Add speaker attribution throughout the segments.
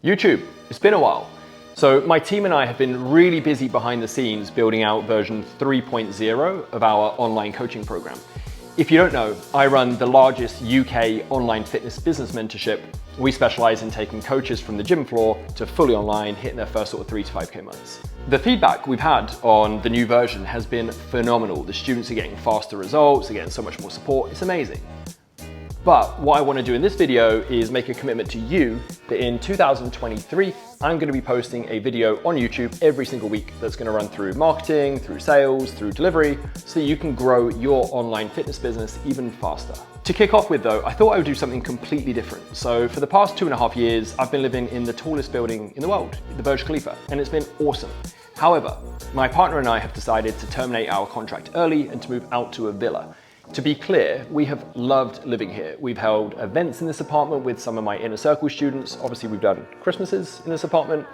Speaker 1: YouTube, it's been a while. So my team and I have been really busy behind the scenes building out version 3.0 of our online coaching program. If you don't know, I run the largest UK online fitness business mentorship. We specialize in taking coaches from the gym floor to fully online, hitting their first sort of 3 to 5K months. The feedback we've had on the new version has been phenomenal. The students are getting faster results, they're getting so much more support, it's amazing. But what I want to do in this video is make a commitment to you that in 2023, I'm going to be posting a video on YouTube every single week that's going to run through marketing, through sales, through delivery, so that you can grow your online fitness business even faster. To kick off with though, I thought I would do something completely different. So for the past 2.5 years, I've been living in the tallest building in the world, the Burj Khalifa, and it's been awesome. However, my partner and I have decided to terminate our contract early and to move out to a villa. To be clear, we have loved living here. We've held events in this apartment with some of my inner circle students. Obviously, we've done Christmases in this apartment,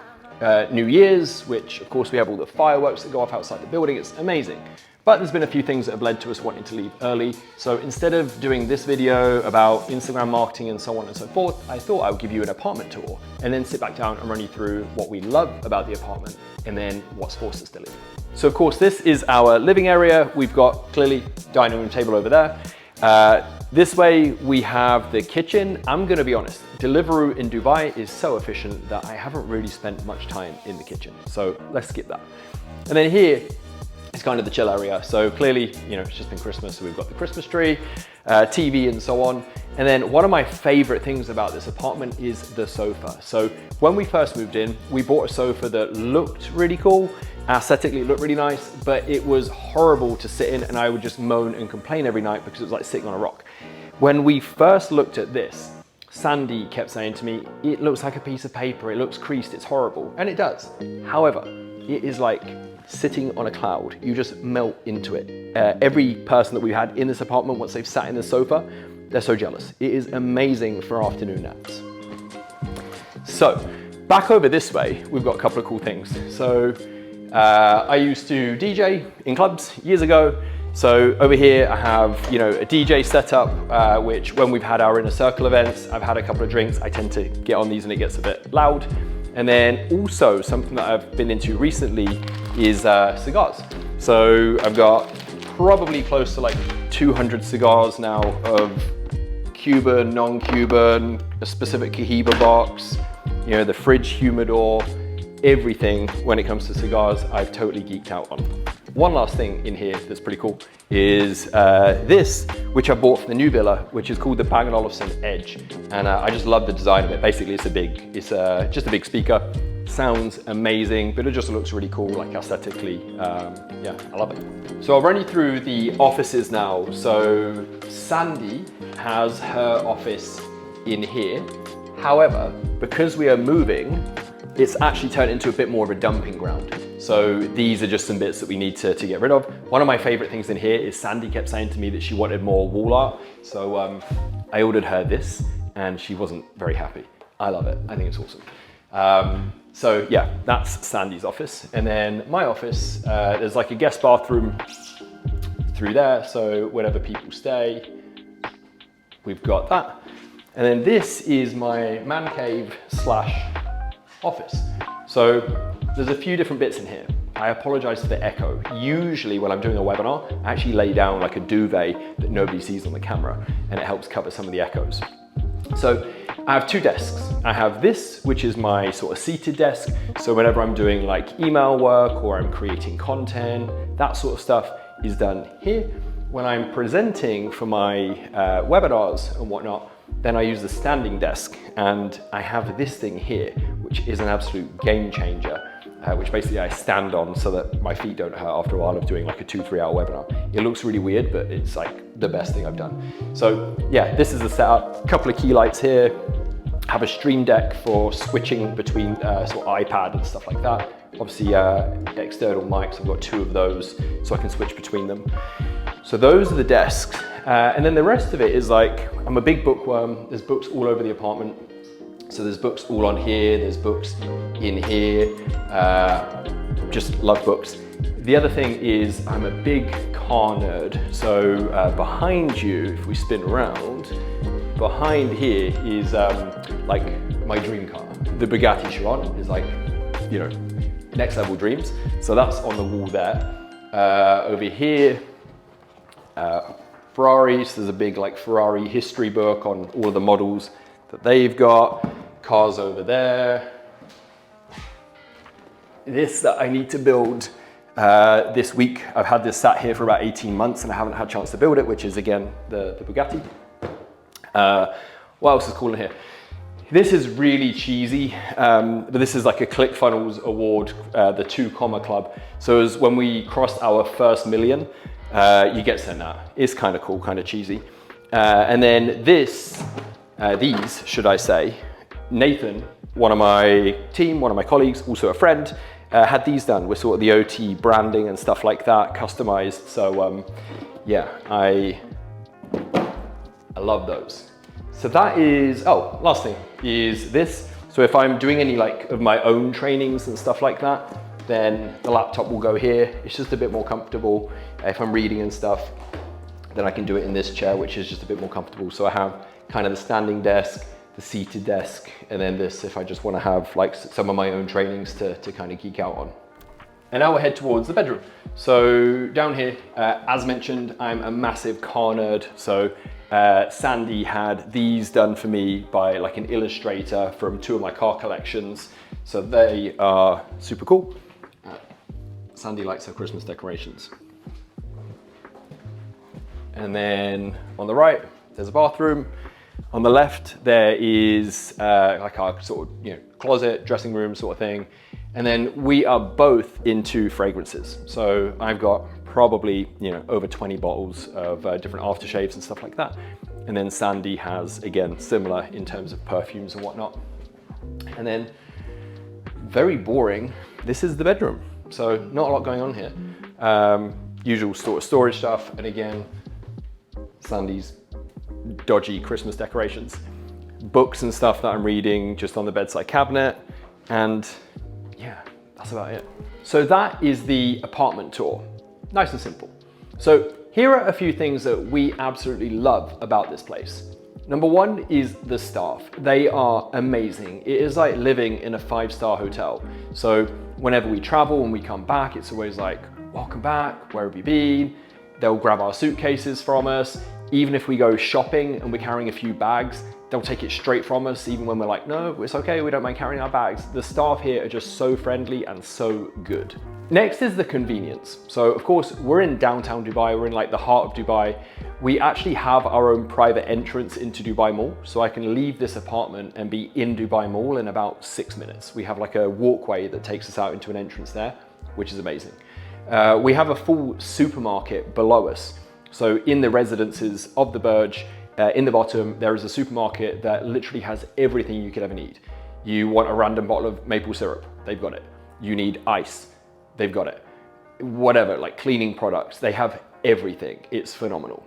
Speaker 1: New Year's, which of course we have all the fireworks that go off outside the building. It's amazing. But there's been a few things that have led to us wanting to leave early. So instead of doing this video about Instagram marketing and so on and so forth, I thought I would give you an apartment tour and then sit back down and run you through what we love about the apartment and then what's forced us to leave. So of course, this is our living area. We've got clearly dining room table over there. This way we have the kitchen. I'm gonna be honest, Deliveroo in Dubai is so efficient that I haven't really spent much time in the kitchen. So let's skip that. And then here, it's kind of the chill area. So clearly, you know, it's just been Christmas, so we've got the Christmas tree, TV and so on. And then one of my favorite things about this apartment is the sofa. So when we first moved in, we bought a sofa that looked really cool, aesthetically it looked really nice, but it was horrible to sit in and I would just moan and complain every night because it was like sitting on a rock. When we first looked at this, Sandy kept saying to me, it looks like a piece of paper, it looks creased, it's horrible, and it does. However, it is like sitting on a cloud. You just melt into it. Every person that we had in this apartment, once they've sat in the sofa, they're so jealous. It is amazing for afternoon naps. So back over this way, we've got a couple of cool things. So I used to DJ in clubs years ago. So over here I have, you know, a DJ setup, which when we've had our inner circle events, I've had a couple of drinks, I tend to get on these and it gets a bit loud. And then also something that I've been into recently is cigars. So I've got probably close to like 200 cigars now of Cuban, non-Cuban, a specific Cohiba box, you know, the fridge humidor, everything when it comes to cigars, I've totally geeked out on. One last thing in here that's pretty cool is this, which I bought for the new villa, which is called the Bang & Olufsen Edge. And I just love the design of it. Basically, it's just a big speaker. Sounds amazing, but it just looks really cool, like aesthetically. Yeah, I love it. So I'll run you through the offices now. So Sandy has her office in here. However, because we are moving, it's actually turned into a bit more of a dumping ground. So these are just some bits that we need to get rid of. One of my favorite things in here is Sandy kept saying to me that she wanted more wall art. So I ordered her this and she wasn't very happy. I love it, I think it's awesome. So yeah, that's Sandy's office. And then my office, there's like a guest bathroom through there. So whenever people stay, we've got that. And then this is my man cave / office. So there's a few different bits in here. I apologize for the echo. Usually when I'm doing a webinar, I actually lay down like a duvet that nobody sees on the camera and it helps cover some of the echoes. So I have 2 desks. I have this, which is my sort of seated desk. So whenever I'm doing like email work or I'm creating content, that sort of stuff is done here. When I'm presenting for my webinars and whatnot, then I use the standing desk and I have this thing here, which is an absolute game changer, which basically I stand on so that my feet don't hurt after a while of doing like a 2-3 hour webinar. It looks really weird, but it's like the best thing I've done. So yeah, this is the setup. A couple of key lights here. Have a stream deck for switching between sort of iPad and stuff like that. Obviously external mics, I've got 2 of those so I can switch between them. So those are the desks. And then the rest of it is like, I'm a big bookworm. There's books all over the apartment. So there's books all on here. There's books in here. Just love books. The other thing is I'm a big car nerd. So behind you, if we spin around, behind here is like my dream car. the Bugatti Chiron is like, you know, next level dreams. So that's on the wall there. Over here, Ferrari, so there's a big like Ferrari history book on all of the models that they've got. Cars over there. This that I need to build this week. I've had this sat here for about 18 months and I haven't had a chance to build it, which is again the Bugatti. What else is cool in here? This is really cheesy, but this is like a ClickFunnels award, the 2 Comma Club. So as when we crossed our first million, you get sent that. It's kind of cool, kind of cheesy. And then these, should I say, Nathan, one of my team, one of my colleagues, also a friend, had these done with sort of the OT branding and stuff like that, customized. So yeah, I love those. So that is, oh, last thing is this. So if I'm doing any like of my own trainings and stuff like that, then the laptop will go here. It's just a bit more comfortable. If I'm reading and stuff, then I can do it in this chair, which is just a bit more comfortable. So I have kind of the standing desk, the seated desk, and then this if I just want to have like some of my own trainings to kind of geek out on. And now we'll head towards the bedroom. So down here, as mentioned, I'm a massive car nerd. So Sandy had these done for me by like an illustrator from 2 of my car collections. So they are super cool. Sandy likes her Christmas decorations. And then on the right, there's a bathroom. On the left, there is like our sort of, you know, closet, dressing room sort of thing. And then we are both into fragrances. So I've got probably, you know, over 20 bottles of different aftershaves and stuff like that. And then Sandy has, again, similar in terms of perfumes and whatnot. And then very boring, this is the bedroom. So not a lot going on here. Usual sort of storage stuff. And again, Sandy's dodgy Christmas decorations. Books and stuff that I'm reading just on the bedside cabinet. And yeah, that's about it. So that is the apartment tour. Nice and simple. So here are a few things that we absolutely love about this place. Number one is the staff. They are amazing. It is like living in a 5-star hotel. So whenever we travel and we come back, it's always like, welcome back, where have you been? They'll grab our suitcases from us. Even if we go shopping and we're carrying a few bags, they'll take it straight from us, even when we're like, no, it's okay, we don't mind carrying our bags. The staff here are just so friendly and so good. Next is the convenience. So of course, we're in downtown Dubai, we're in like the heart of Dubai. We actually have our own private entrance into Dubai Mall. So I can leave this apartment and be in Dubai Mall in about 6 minutes. We have like a walkway that takes us out into an entrance there, which is amazing. We have a full supermarket below us. So in the residences of the Burj, in the bottom, there is a supermarket that literally has everything you could ever need. You want a random bottle of maple syrup, they've got it. You need ice, they've got it. Whatever, like cleaning products, they have everything. It's phenomenal.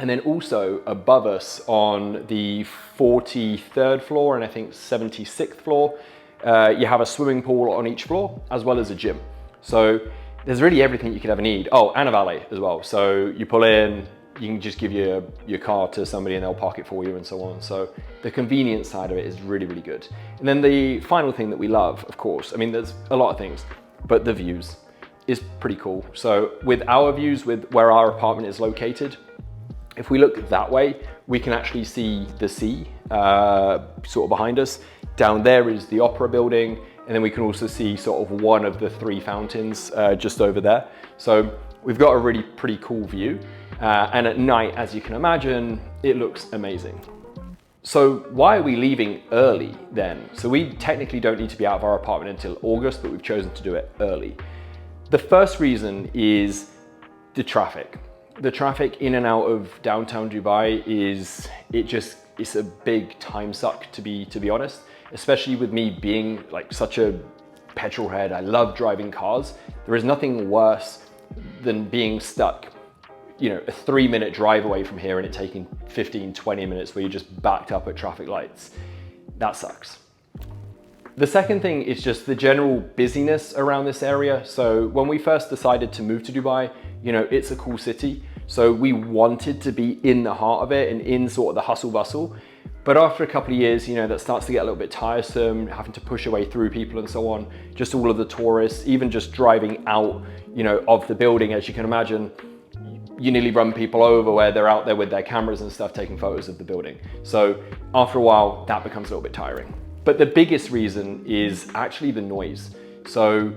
Speaker 1: And then also above us on the 43rd floor and I think 76th floor, you have a swimming pool on each floor as well as a gym. So there's really everything you could ever need. Oh, and a valet as well. So you pull in, you can just give your car to somebody and they'll park it for you and so on. So the convenience side of it is really, really good. And then the final thing that we love, of course, I mean, there's a lot of things, but the views is pretty cool. So with our views, with where our apartment is located, if we look that way, we can actually see the sea sort of behind us. Down there is the Opera building. And then we can also see sort of one of the 3 fountains just over there. So we've got a really pretty cool view. And at night, as you can imagine, it looks amazing. So why are we leaving early then? So we technically don't need to be out of our apartment until August, but we've chosen to do it early. The first reason is the traffic. The traffic in and out of downtown Dubai it's a big time suck to be honest. Especially with me being like such a petrol head, I love driving cars. There is nothing worse than being stuck, you know, a 3-minute drive away from here and it taking 15, 20 minutes where you're just backed up at traffic lights. That sucks. The second thing is just the general busyness around this area. So when we first decided to move to Dubai, you know, it's a cool city. So we wanted to be in the heart of it and in sort of the hustle bustle. But after a couple of years, you know, that starts to get a little bit tiresome, having to push your way through people and so on, just all of the tourists, even just driving out, you know, of the building, as you can imagine, you nearly run people over where they're out there with their cameras and stuff taking photos of the building. So after a while, that becomes a little bit tiring. But the biggest reason is actually the noise. So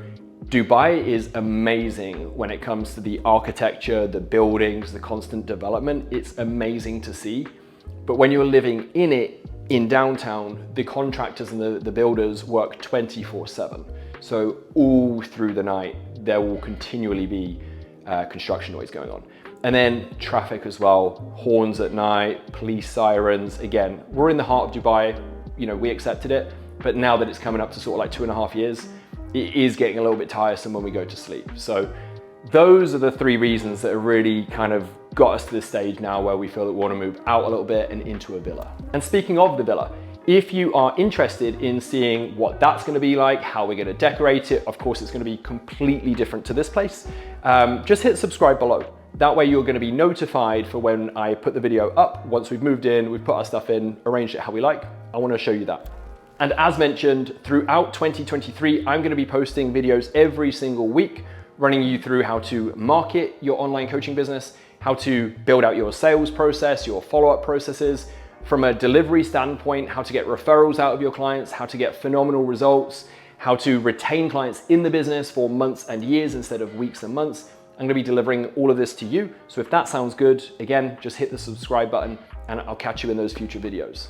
Speaker 1: Dubai is amazing when it comes to the architecture, the buildings, the constant development. It's amazing to see. But when you're living in it, in downtown, the contractors and the builders work 24/7. So all through the night, there will continually be construction noise going on. And then traffic as well, horns at night, police sirens. Again, we're in the heart of Dubai, you know, we accepted it, but now that it's coming up to sort of like 2.5 years, it is getting a little bit tiresome when we go to sleep. So those are the three reasons that have really kind of got us to this stage now where we feel that we want to move out a little bit and into a villa. And speaking of the villa, if you are interested in seeing what that's going to be like, how we're going to decorate it, of course it's going to be completely different to this place, just hit subscribe below. That way you're going to be notified for when I put the video up. Once we've moved in, we've put our stuff in, arranged it how we like, I want to show you that. And as mentioned, throughout 2023, I'm going to be posting videos every single week, running you through how to market your online coaching business, how to build out your sales process, your follow-up processes, from a delivery standpoint, how to get referrals out of your clients, how to get phenomenal results, how to retain clients in the business for months and years instead of weeks and months. I'm going to be delivering all of this to you. So if that sounds good, again, just hit the subscribe button and I'll catch you in those future videos.